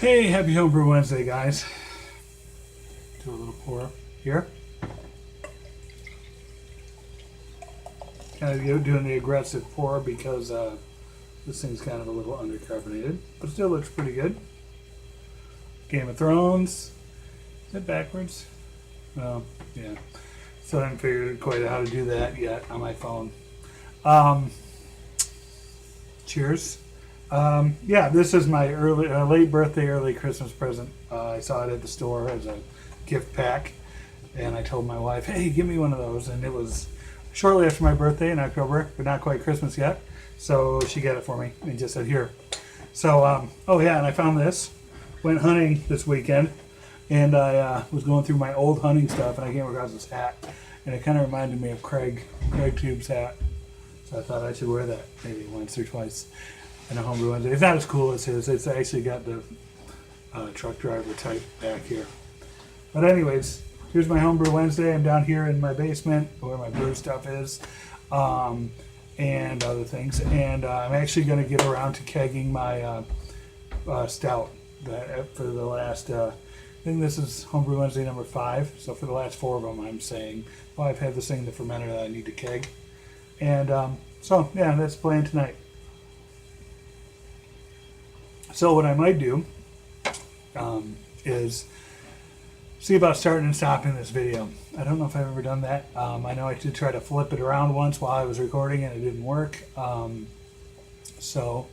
Hey, happy Homebrew Wednesday, guys. Do a little pour here. Kind of doing the aggressive pour because this thing's kind of a little undercarbonated, but still looks pretty good. Game of Thrones. Is that backwards? Well, yeah. Still haven't figured quite out how to do that yet on my phone. Cheers. Yeah, this is my late birthday, early Christmas present. I saw it at the store as a gift pack, and I told my wife, hey, give me one of those. And it was shortly after my birthday in October, but not quite Christmas yet. So she got it for me and just said, here. So, oh yeah, and I found this. Went hunting this weekend, and I was going through my old hunting stuff, and I came across this hat, and it kind of reminded me of Craig Tube's hat. So I thought I should wear that maybe once or twice in a Homebrew Wednesday. It's not as cool as his. It's actually got the truck driver type back here. But anyways, here's my Homebrew Wednesday. I'm down here in my basement where my brew stuff is, and other things. And I'm actually going to get around to kegging my stout. For the last, I think this is Homebrew Wednesday number 5. So for the last 4 of them, I'm saying, well, I've had this thing in the fermenter that I need to keg. And so, yeah, that's the plan tonight. So what I might do is see about starting and stopping this video. I don't know if I've ever done that. I know I did try to flip it around once while I was recording and it didn't work. So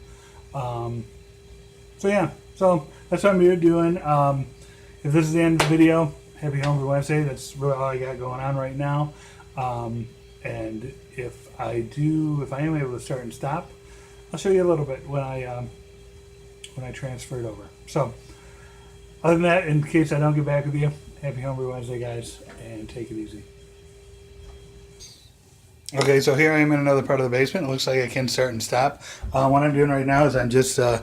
yeah, so that's what I'm doing. If this is the end of the video, happy Homebrew Wednesday. That's really all I got going on right now. And if I am able to start and stop, I'll show you a little bit when I transfer it over. So, other than that, in case I don't get back with you, happy Homebrew Wednesday, guys, and take it easy. Okay, so here I am in another part of the basement. It looks like I can start and stop. What I'm doing right now is I'm just, I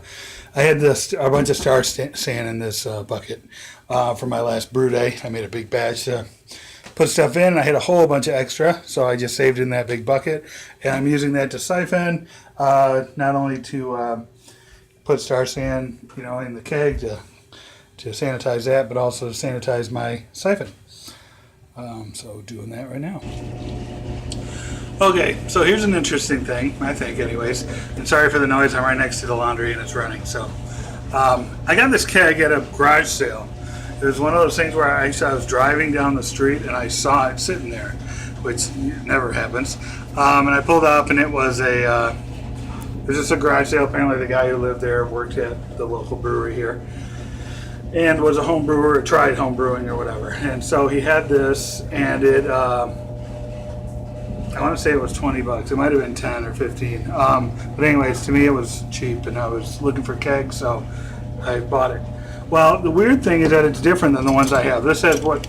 had a bunch of star sand in this bucket for my last brew day. I made a big batch to put stuff in. I had a whole bunch of extra, so I just saved in that big bucket. And I'm using that to siphon, not only to put star sand, in the keg to sanitize that, but also to sanitize my siphon. So doing that right now. Okay, so here's an interesting thing, I think anyways, and sorry for the noise, I'm right next to the laundry and it's running. So I got this keg at a garage sale. It was one of those things where I was driving down the street and I saw it sitting there, which never happens. And I pulled up and it was just a garage sale. Apparently the guy who lived there worked at the local brewery here and was a home brewer, tried home brewing or whatever. And so he had this, and it, I want to say it was $20. It might have been 10 or 15. But anyways, to me it was cheap, and I was looking for kegs, so I bought it. Well, the weird thing is that it's different than the ones I have. This has what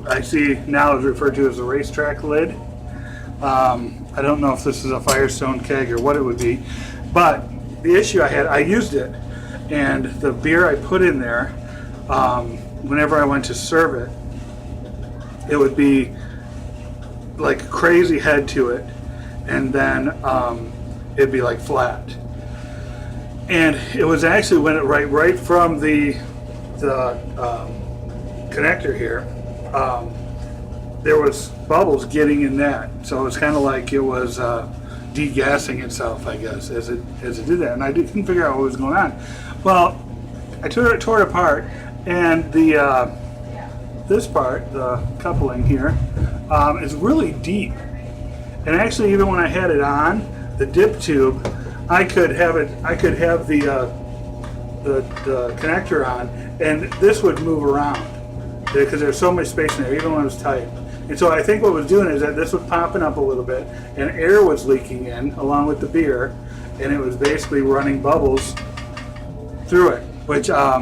I see now is referred to as a racetrack lid. I don't know if this is a Firestone keg or what it would be, but the issue I used it, and the beer I put in there, whenever I went to serve it, it would be like a crazy head to it, and then it'd be like flat. And it was actually when it right from the connector here, there was bubbles getting in that, so it was kind of like it was degassing itself, I guess, as it did that, and I couldn't figure out what was going on. Well, I tore it apart, and this part, the coupling here, is really deep. And actually, even when I had it on the dip tube, I could have the connector on, and this would move around because there's so much space in there, even when it was tight. And so I think what it was doing is that this was popping up a little bit, and air was leaking in along with the beer, and it was basically running bubbles through it. Which I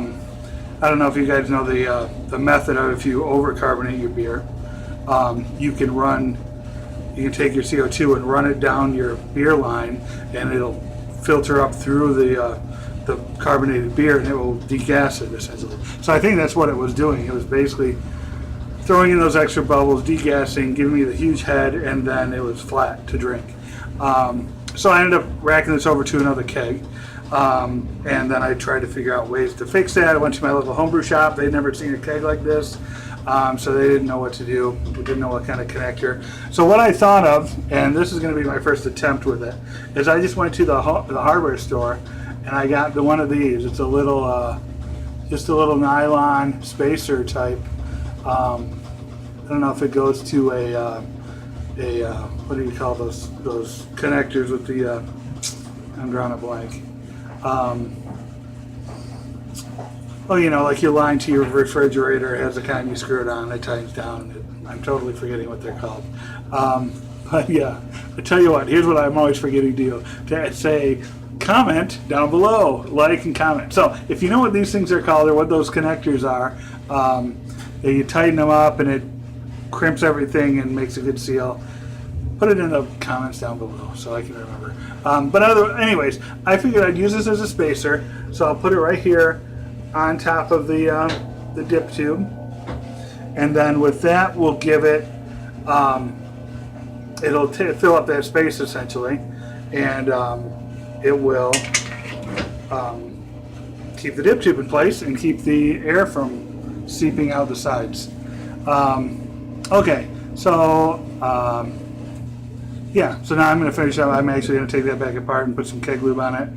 don't know if you guys know the method of, if you overcarbonate your beer, you can take your CO2 and run it down your beer line, and it'll filter up through the carbonated beer, and it will degas it essentially. So I think that's what it was doing. It was basically throwing in those extra bubbles, degassing, giving me the huge head, and then it was flat to drink. So I ended up racking this over to another keg. And then I tried to figure out ways to fix that. I went to my local homebrew shop. They'd never seen a keg like this. So they didn't know what to do. We didn't know what kind of connector. So what I thought of, and this is going to be my first attempt with it, is I just went to the hardware store and I got one of these. It's a little, just a little nylon spacer type. I don't know if it goes to a what do you call those connectors with the I'm drawing a blank. Well, you know, like you line to your refrigerator, it has a kind you screw it on, it tightens down. I'm totally forgetting what they're called. But yeah, I tell you what, here's what I'm always forgetting to do. To say, comment down below, like and comment. So if you know what these things are called or what those connectors are, you tighten them up and it crimps everything and makes a good seal. Put it in the comments down below so I can remember. Anyways, I figured I'd use this as a spacer, so I'll put it right here on top of the dip tube, and then with that we'll give it it'll fill up that space essentially, and it will keep the dip tube in place and keep the air from seeping out the sides. Okay, so yeah, so now I'm going to finish up. I'm actually going to take that back apart and put some keg lube on it,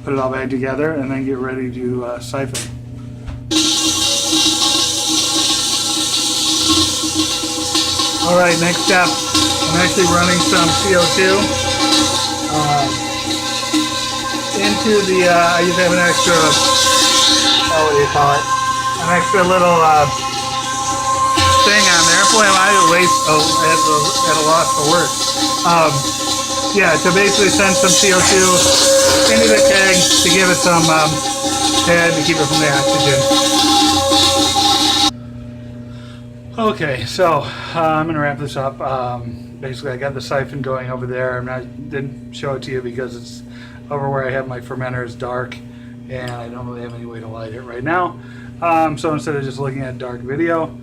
put it all back together, and then get ready to siphon. Alright, next step, I'm actually running some CO2 into the, I used to have an extra, what do you call it, an extra little thing on there. Boy, am I at a loss for words. Yeah, to basically send some CO2 into the keg to give it some head to keep it from the oxygen. Okay, so I'm going to wrap this up. Basically, I got the siphon going over there. Didn't show it to you because it's over where I have my fermenter is dark, and I don't really have any way to light it right now. So instead of just looking at dark video,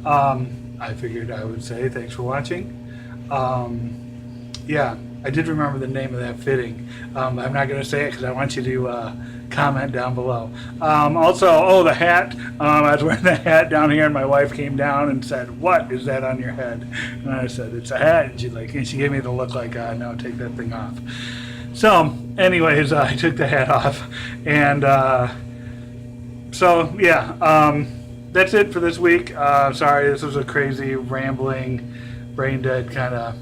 I figured I would say thanks for watching. Yeah, I did remember the name of that fitting. I'm not going to say it because I want you to comment down below. Also, the hat. I was wearing the hat down here, and my wife came down and said, "What is that on your head?" And I said, "It's a hat." And she gave me the look like, "No, take that thing off." So, anyways, I took the hat off, and so yeah, that's it for this week. Sorry, this was a crazy, rambling, brain dead kind of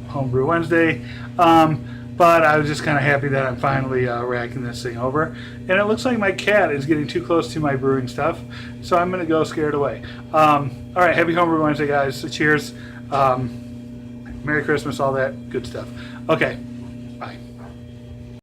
homebrew Wednesday. But I was just kind of happy that I'm finally racking this thing over. And it looks like my cat is getting too close to my brewing stuff, so I'm going to go scare it away. All right, happy Homebrew Wednesday, guys. Cheers. Merry Christmas, all that good stuff. Okay, bye.